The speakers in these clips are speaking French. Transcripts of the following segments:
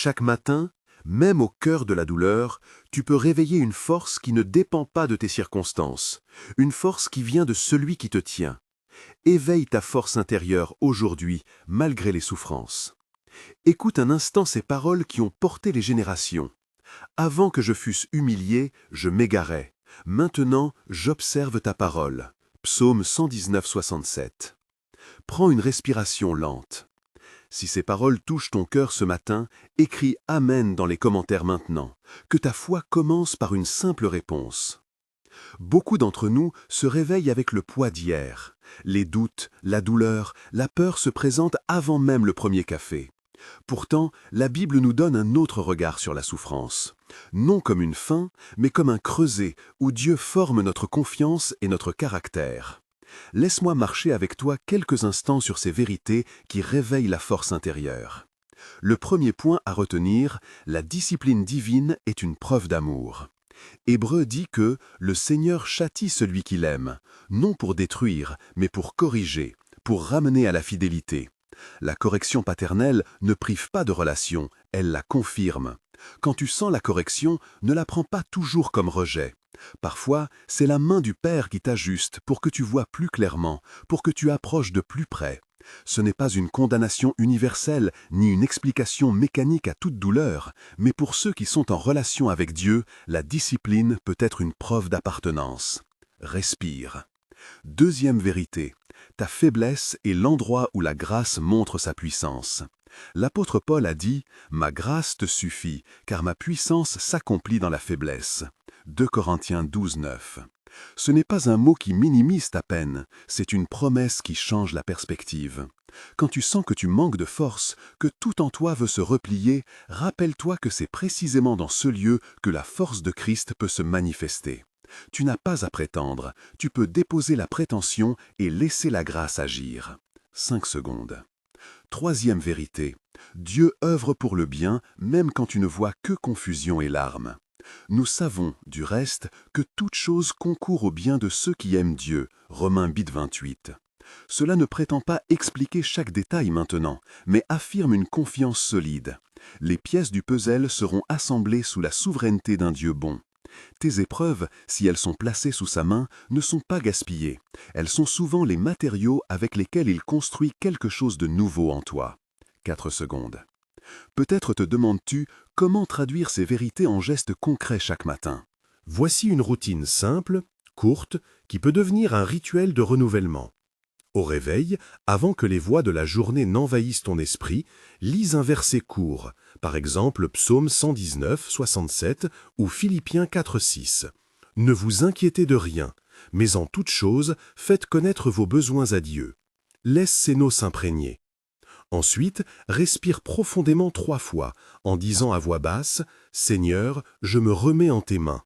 Chaque matin, même au cœur de la douleur, tu peux réveiller une force qui ne dépend pas de tes circonstances, une force qui vient de celui qui te tient. Éveille ta force intérieure aujourd'hui, malgré les souffrances. Écoute un instant ces paroles qui ont porté les générations. Avant que je fusse humilié, je m'égarais. Maintenant, j'observe ta parole. Psaume 119, 67. Prends une respiration lente. Si ces paroles touchent ton cœur ce matin, écris Amen dans les commentaires maintenant. Que ta foi commence par une simple réponse. Beaucoup d'entre nous se réveillent avec le poids d'hier. Les doutes, la douleur, la peur se présentent avant même le premier café. Pourtant, la Bible nous donne un autre regard sur la souffrance. Non comme une fin, mais comme un creuset où Dieu forme notre confiance et notre caractère. Laisse-moi marcher avec toi quelques instants sur ces vérités qui réveillent la force intérieure. Le premier point à retenir, la discipline divine est une preuve d'amour. Hébreu dit que le Seigneur châtie celui qu'il aime, non pour détruire, mais pour corriger, pour ramener à la fidélité. La correction paternelle ne prive pas de relation, elle la confirme. Quand tu sens la correction, ne la prends pas toujours comme rejet. Parfois, c'est la main du Père qui t'ajuste pour que tu vois plus clairement, pour que tu approches de plus près. Ce n'est pas une condamnation universelle, ni une explication mécanique à toute douleur, mais pour ceux qui sont en relation avec Dieu, la discipline peut être une preuve d'appartenance. Respire. Deuxième vérité, ta faiblesse est l'endroit où la grâce montre sa puissance. L'apôtre Paul a dit « Ma grâce te suffit, car ma puissance s'accomplit dans la faiblesse ». 2 Corinthiens 12, 9. Ce n'est pas un mot qui minimise ta peine, c'est une promesse qui change la perspective. Quand tu sens que tu manques de force, que tout en toi veut se replier, rappelle-toi que c'est précisément dans ce lieu que la force de Christ peut se manifester. Tu n'as pas à prétendre, tu peux déposer la prétention et laisser la grâce agir. 5 secondes. Troisième vérité, Dieu œuvre pour le bien même quand tu ne vois que confusion et larmes. Nous savons, du reste, que toute chose concourt au bien de ceux qui aiment Dieu. Romains 8, 28. Cela ne prétend pas expliquer chaque détail maintenant, mais affirme une confiance solide. Les pièces du puzzle seront assemblées sous la souveraineté d'un Dieu bon. Tes épreuves, si elles sont placées sous sa main, ne sont pas gaspillées. Elles sont souvent les matériaux avec lesquels il construit quelque chose de nouveau en toi. 4 secondes. Peut-être te demandes-tu comment traduire ces vérités en gestes concrets chaque matin. Voici une routine simple, courte, qui peut devenir un rituel de renouvellement. Au réveil, avant que les voix de la journée n'envahissent ton esprit, lis un verset court, par exemple Psaume 119, 67 ou Philippiens 4, 6. Ne vous inquiétez de rien, mais en toute chose, faites connaître vos besoins à Dieu. Laisse ces mots s'imprégner. Ensuite, respire profondément 3 fois, en disant à voix basse « Seigneur, je me remets en tes mains ».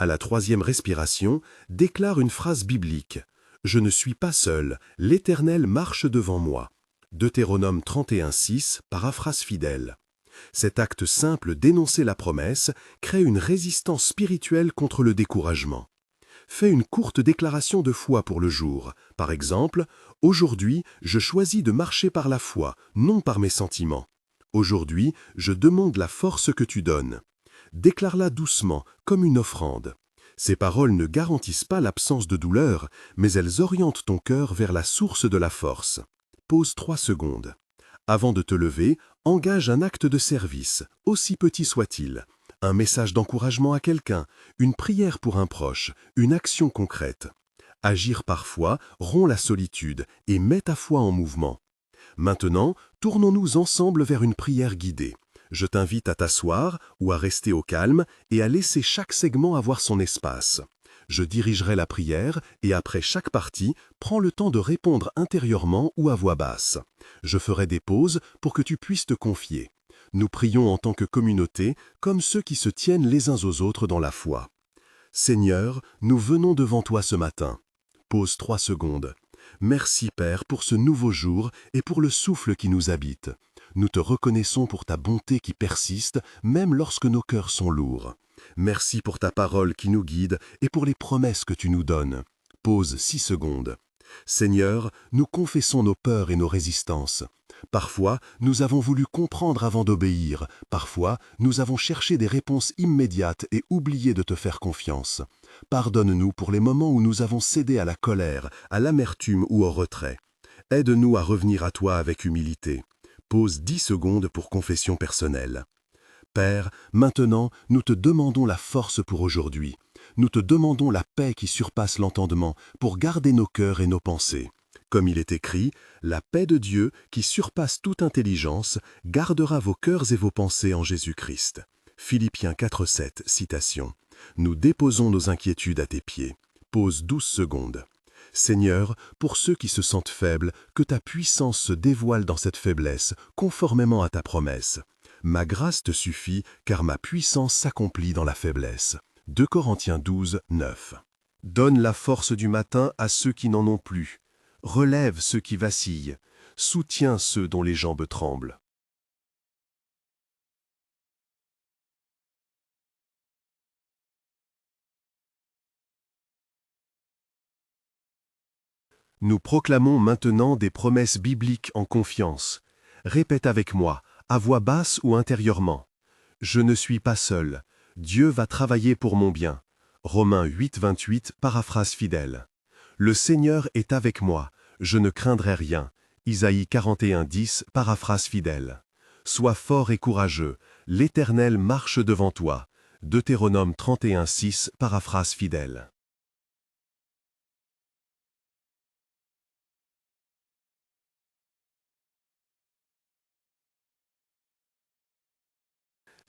À la 3e respiration, déclare une phrase biblique. « Je ne suis pas seul, l'Éternel marche devant moi ». Deutéronome 31, 6, paraphrase fidèle. Cet acte simple d'énoncer la promesse crée une résistance spirituelle contre le découragement. Fais une courte déclaration de foi pour le jour. Par exemple, « Aujourd'hui, je choisis de marcher par la foi, non par mes sentiments. Aujourd'hui, je demande la force que tu donnes. » Déclare-la doucement, comme une offrande. Ces paroles ne garantissent pas l'absence de douleur, mais elles orientent ton cœur vers la source de la force. Pause 3 secondes. Avant de te lever, engage un acte de service, aussi petit soit-il. Un message d'encouragement à quelqu'un, une prière pour un proche, une action concrète. Agir parfois rompt la solitude et met ta foi en mouvement. Maintenant, tournons-nous ensemble vers une prière guidée. Je t'invite à t'asseoir ou à rester au calme et à laisser chaque segment avoir son espace. Je dirigerai la prière et après chaque partie, prends le temps de répondre intérieurement ou à voix basse. Je ferai des pauses pour que tu puisses te confier. Nous prions en tant que communauté, comme ceux qui se tiennent les uns aux autres dans la foi. Seigneur, nous venons devant toi ce matin. Pause 3 secondes. Merci Père pour ce nouveau jour et pour le souffle qui nous habite. Nous te reconnaissons pour ta bonté qui persiste, même lorsque nos cœurs sont lourds. Merci pour ta parole qui nous guide et pour les promesses que tu nous donnes. Pause 6 secondes. Seigneur, nous confessons nos peurs et nos résistances. Parfois, nous avons voulu comprendre avant d'obéir. Parfois, nous avons cherché des réponses immédiates et oublié de te faire confiance. Pardonne-nous pour les moments où nous avons cédé à la colère, à l'amertume ou au retrait. Aide-nous à revenir à toi avec humilité. Pose 10 secondes pour confession personnelle. Père, maintenant, nous te demandons la force pour aujourd'hui. Nous te demandons la paix qui surpasse l'entendement pour garder nos cœurs et nos pensées. Comme il est écrit, la paix de Dieu, qui surpasse toute intelligence, gardera vos cœurs et vos pensées en Jésus-Christ. Philippiens 4,7, citation. Nous déposons nos inquiétudes à tes pieds. Pause 12 secondes. Seigneur, pour ceux qui se sentent faibles, que ta puissance se dévoile dans cette faiblesse, conformément à ta promesse. Ma grâce te suffit, car ma puissance s'accomplit dans la faiblesse. 2 Corinthiens 12, 9. Donne la force du matin à ceux qui n'en ont plus. Relève ceux qui vacillent. Soutiens ceux dont les jambes tremblent. Nous proclamons maintenant des promesses bibliques en confiance. Répète avec moi, à voix basse ou intérieurement. Je ne suis pas seul. Dieu va travailler pour mon bien. Romains 8, 28, paraphrase fidèle. Le Seigneur est avec moi. Je ne craindrai rien. Isaïe 41, 10, paraphrase fidèle. Sois fort et courageux. L'Éternel marche devant toi. Deutéronome 31, 6, paraphrase fidèle.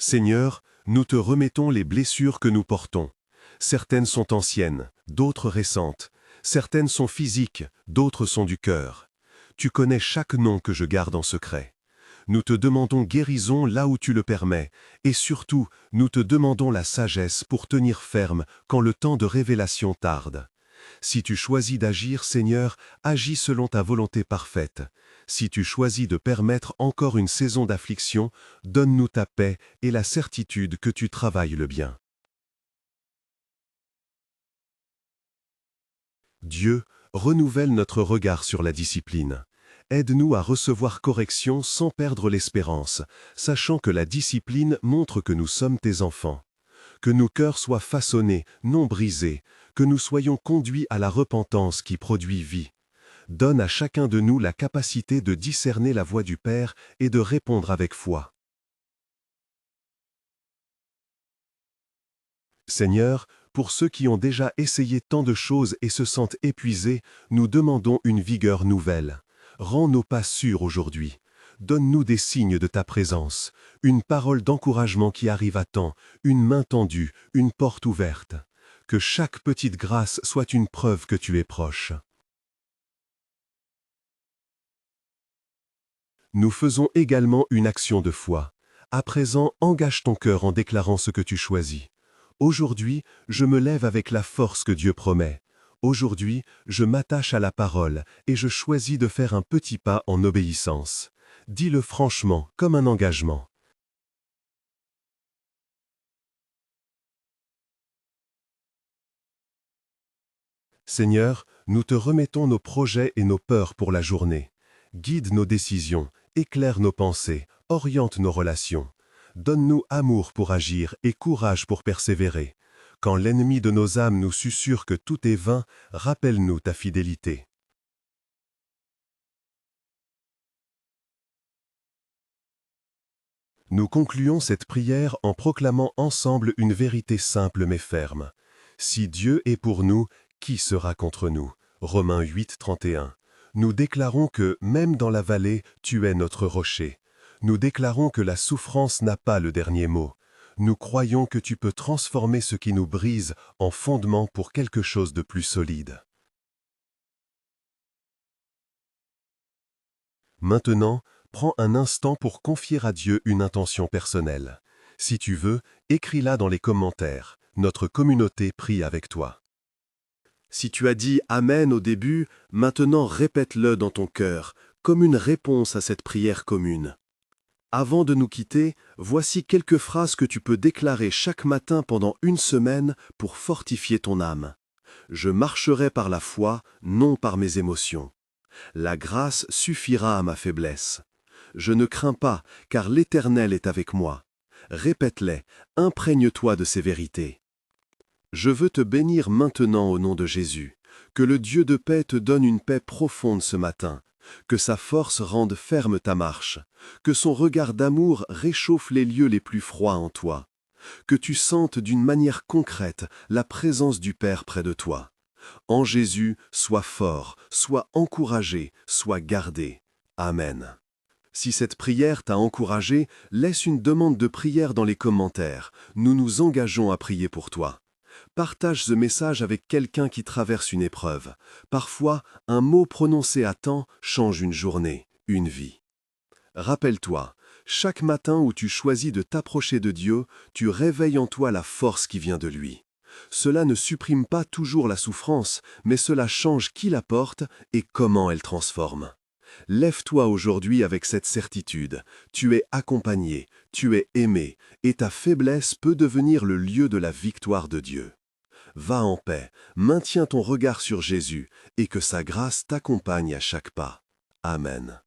Seigneur, nous te remettons les blessures que nous portons. Certaines sont anciennes, d'autres récentes. Certaines sont physiques, d'autres sont du cœur. Tu connais chaque nom que je garde en secret. Nous te demandons guérison là où tu le permets, et surtout, nous te demandons la sagesse pour tenir ferme quand le temps de révélation tarde. Si tu choisis d'agir, Seigneur, agis selon ta volonté parfaite. Si tu choisis de permettre encore une saison d'affliction, donne-nous ta paix et la certitude que tu travailles le bien. Dieu, renouvelle notre regard sur la discipline. Aide-nous à recevoir correction sans perdre l'espérance, sachant que la discipline montre que nous sommes tes enfants. Que nos cœurs soient façonnés, non brisés, que nous soyons conduits à la repentance qui produit vie. Donne à chacun de nous la capacité de discerner la voix du Père et de répondre avec foi. Seigneur, pour ceux qui ont déjà essayé tant de choses et se sentent épuisés, nous demandons une vigueur nouvelle. Rends nos pas sûrs aujourd'hui. Donne-nous des signes de ta présence, une parole d'encouragement qui arrive à temps, une main tendue, une porte ouverte. Que chaque petite grâce soit une preuve que tu es proche. Nous faisons également une action de foi. À présent, engage ton cœur en déclarant ce que tu choisis. Aujourd'hui, je me lève avec la force que Dieu promet. Aujourd'hui, je m'attache à la parole et je choisis de faire un petit pas en obéissance. Dis-le franchement, comme un engagement. Seigneur, nous te remettons nos projets et nos peurs pour la journée. Guide nos décisions, éclaire nos pensées, oriente nos relations. Donne-nous amour pour agir et courage pour persévérer. Quand l'ennemi de nos âmes nous susurre que tout est vain, rappelle-nous ta fidélité. Nous concluons cette prière en proclamant ensemble une vérité simple mais ferme. Si Dieu est pour nous, qui sera contre nous? Romains 8, 31. Nous déclarons que, même dans la vallée, tu es notre rocher. Nous déclarons que la souffrance n'a pas le dernier mot. Nous croyons que tu peux transformer ce qui nous brise en fondement pour quelque chose de plus solide. Maintenant, prends un instant pour confier à Dieu une intention personnelle. Si tu veux, écris-la dans les commentaires. Notre communauté prie avec toi. Si tu as dit Amen au début, maintenant répète-le dans ton cœur, comme une réponse à cette prière commune. Avant de nous quitter, voici quelques phrases que tu peux déclarer chaque matin pendant une semaine pour fortifier ton âme. Je marcherai par la foi, non par mes émotions. La grâce suffira à ma faiblesse. Je ne crains pas, car l'Éternel est avec moi. Répète-les, imprègne-toi de ces vérités. Je veux te bénir maintenant au nom de Jésus. Que le Dieu de paix te donne une paix profonde ce matin. Que sa force rende ferme ta marche. Que son regard d'amour réchauffe les lieux les plus froids en toi. Que tu sentes d'une manière concrète la présence du Père près de toi. En Jésus, sois fort, sois encouragé, sois gardé. Amen. Si cette prière t'a encouragé, laisse une demande de prière dans les commentaires. Nous nous engageons à prier pour toi. Partage ce message avec quelqu'un qui traverse une épreuve. Parfois, un mot prononcé à temps change une journée, une vie. Rappelle-toi, chaque matin où tu choisis de t'approcher de Dieu, tu réveilles en toi la force qui vient de lui. Cela ne supprime pas toujours la souffrance, mais cela change qui la porte et comment elle transforme. Lève-toi aujourd'hui avec cette certitude. Tu es accompagné, tu es aimé, et ta faiblesse peut devenir le lieu de la victoire de Dieu. Va en paix, maintiens ton regard sur Jésus, et que sa grâce t'accompagne à chaque pas. Amen.